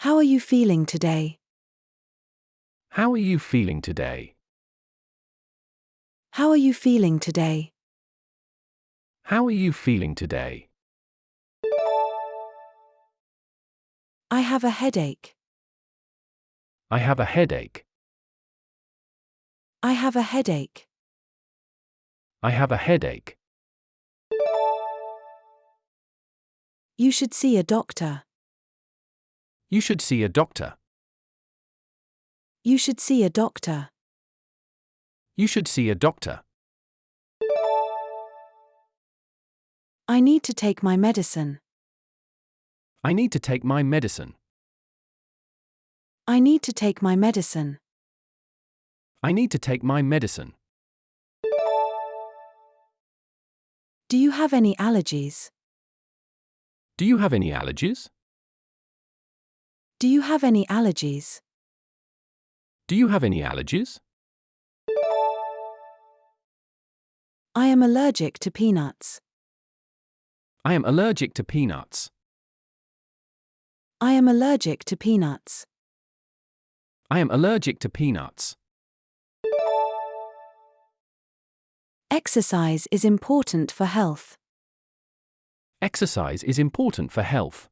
How are you feeling today? How are you feeling today? How are you feeling today? How are you feeling today? I have a headache. I have a headache. I have a headache. I have a headache. You should see a doctor. You should see a doctor. You should see a doctor. You should see a doctor. I need to take my medicine. I need to take my medicine. I need to take my medicine. I need to take my medicine. Do you have any allergies? Do you have any allergies? Do you have any allergies? Do you have any allergies? I am allergic to peanuts. I am allergic to peanuts. I am allergic to peanuts. I am allergic to peanuts. Exercise is important for health. Exercise is important for health.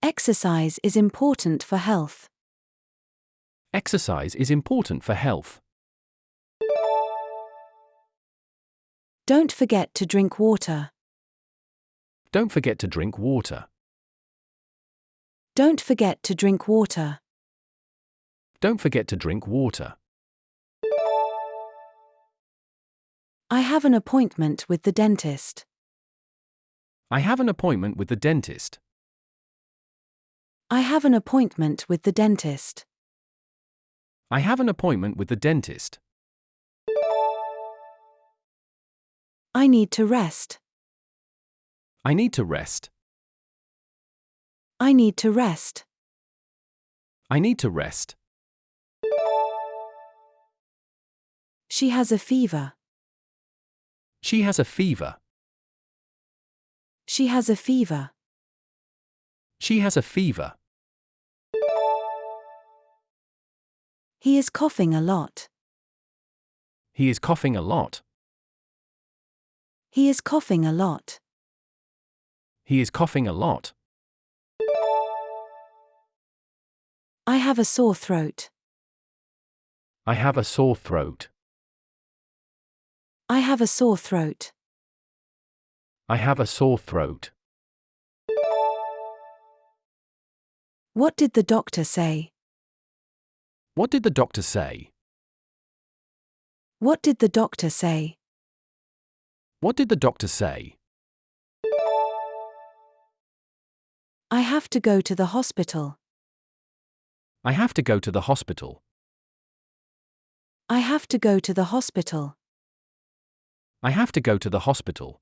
Exercise is important for health. Exercise is important for health. Don't forget to drink water. Don't forget to drink water. Don't forget to drink water. Don't forget to drink water. I have an appointment with the dentist. I have an appointment with the dentist. I have an appointment with the dentist. I have an appointment with the dentist. I need to rest. I need to rest. I need to rest. I need to rest. She has a fever. She has a fever. She has a fever. She has a fever. He is coughing a lot. He is coughing a lot. He is coughing a lot. He is coughing a lot. I have a sore throat. I have a sore throat. I have a sore throat. I have a sore throat. What did the doctor say? What did the doctor say? What did the doctor say? What did the doctor say? I have to go to the hospital. I have to go to the hospital. I have to go to the hospital. I have to go to the hospital.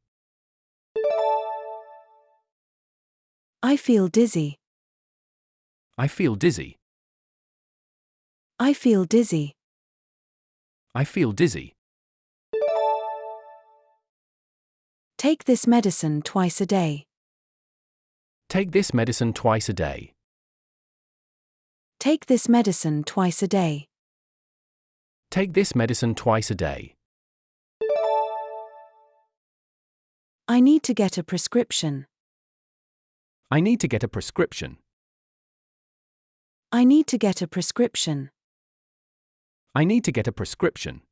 I feel dizzy. I feel dizzy. I feel dizzy. I feel dizzy. Take this medicine twice a day. Take this medicine twice a day. Take this medicine twice a day. Take this medicine twice a day. I need to get a prescription. I need to get a prescription. I need to get a prescription. I need to get a prescription.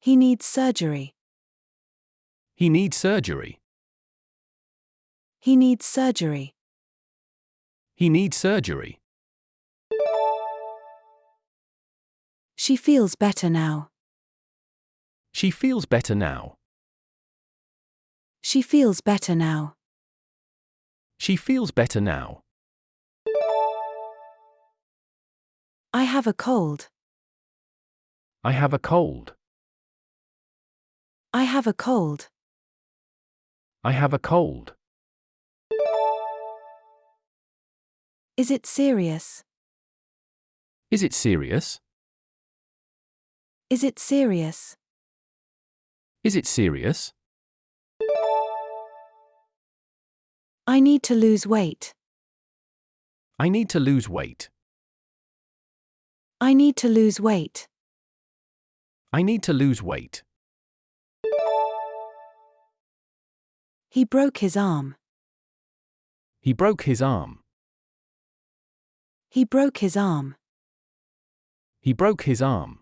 He needs surgery. He needs surgery. He needs surgery. He needs surgery. She feels better now. She feels better now. She feels better now. She feels better now. I have a cold. I have a cold. I have a cold. I have a cold. Is it serious? Is it serious? Is it serious? Is it serious? I need to lose weight. I need to lose weight. I need to lose weight. I need to lose weight. He broke his arm. He broke his arm. He broke his arm. He broke his arm.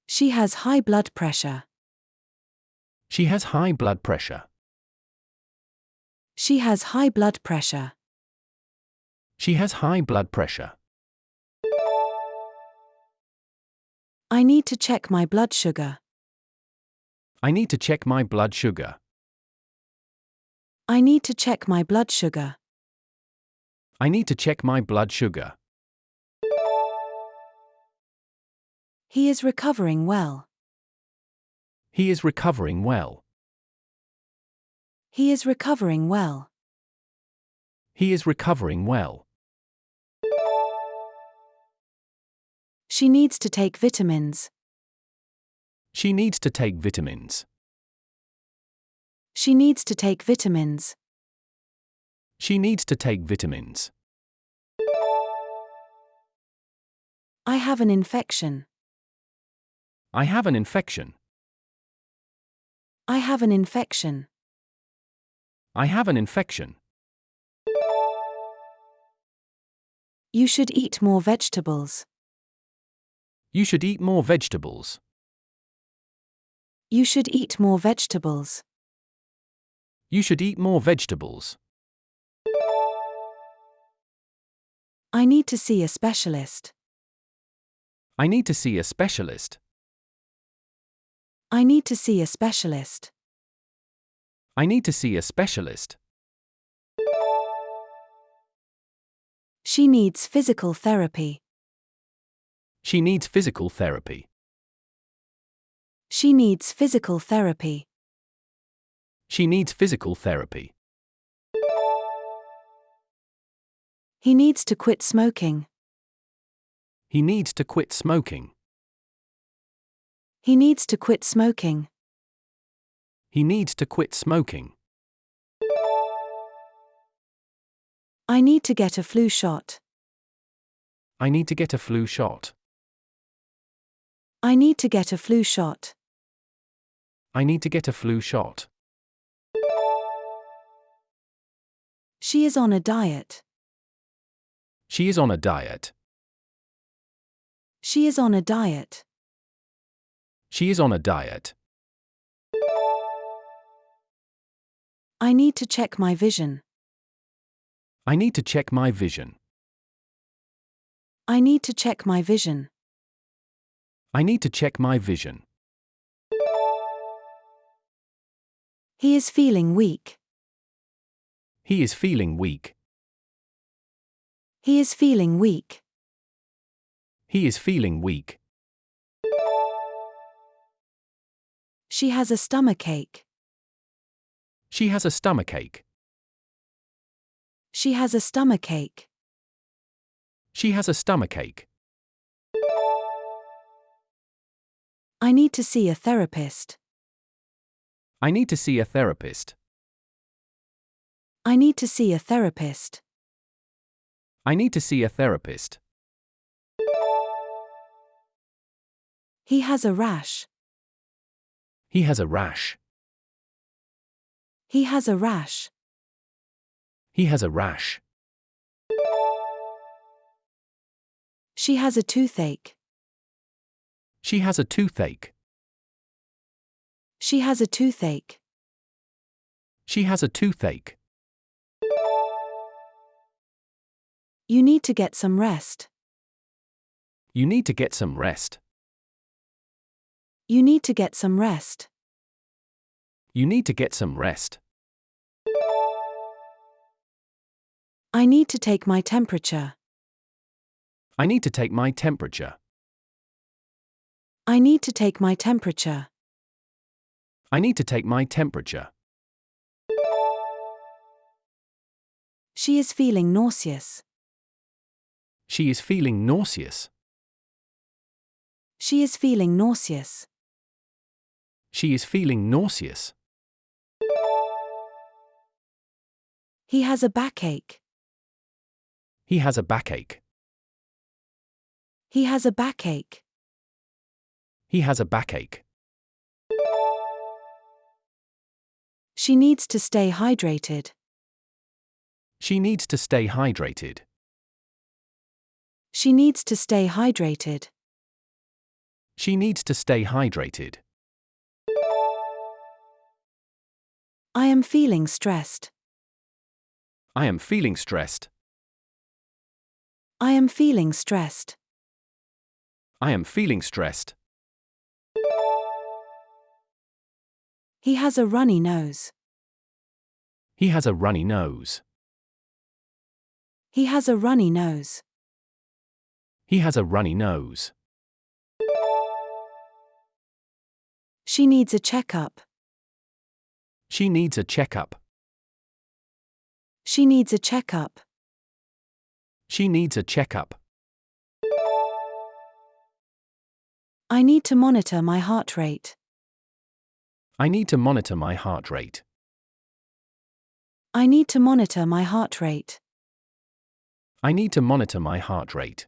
She has high blood pressure. She has high blood pressure. She has high blood pressure. She has high blood pressure. I need to check my blood sugar. I need to check my blood sugar. I need to check my blood sugar. I need to check my blood sugar. He is recovering well. He is recovering well. He is recovering well. He is recovering well. She needs to take vitamins. She needs to take vitamins. She needs to take vitamins. She needs to take vitamins. I have an infection. I have an infection. I have an infection. I have an infection. You should eat more vegetables. You should eat more vegetables. You should eat more vegetables. You should eat more vegetables. I need to see a specialist. I need to see a specialist. I need to see a specialist. I need to see a specialist. She needs physical therapy. She needs physical therapy. She needs physical therapy. She needs physical therapy. He needs to quit smoking. He needs to quit smoking. He needs to quit smoking. He needs to quit smoking. I need to get a flu shot. I need to get a flu shot. I need to get a flu shot. I need to get a flu shot. She is on a diet. She is on a diet. She is on a diet. She is on a diet. I need to check my vision. I need to check my vision. I need to check my vision. I need to check my vision. He is feeling weak. He is feeling weak. He is feeling weak. He is feeling weak. She has a stomachache. She has a stomachache. She has a stomachache. She has a stomachache. I need to see a therapist. I need to see a therapist. I need to see a therapist. I need to see a therapist. He has a rash. He has a rash. He has a rash. He has a rash. She has a toothache. She has a toothache. She has a toothache. She has a toothache. You need to get some rest. You need to get some rest. You need to get some rest. You need to get some rest. I need to take my temperature. I need to take my temperature. I need to take my temperature. I need to take my temperature. She is feeling nauseous. She is feeling nauseous. She is feeling nauseous. She is feeling nauseous. He has a backache. He has a backache. He has a backache. He has a backache. She needs to stay hydrated. She needs to stay hydrated. She needs to stay hydrated. She needs to stay hydrated. I am feeling stressed. I am feeling stressed. I am feeling stressed. I am feeling stressed. He has a runny nose. He has a runny nose. He has a runny nose. He has a runny nose. She needs a checkup. She needs a checkup. She needs a checkup. She needs a checkup. I need to monitor my heart rate. I need to monitor my heart rate. I need to monitor my heart rate. I need to monitor my heart rate.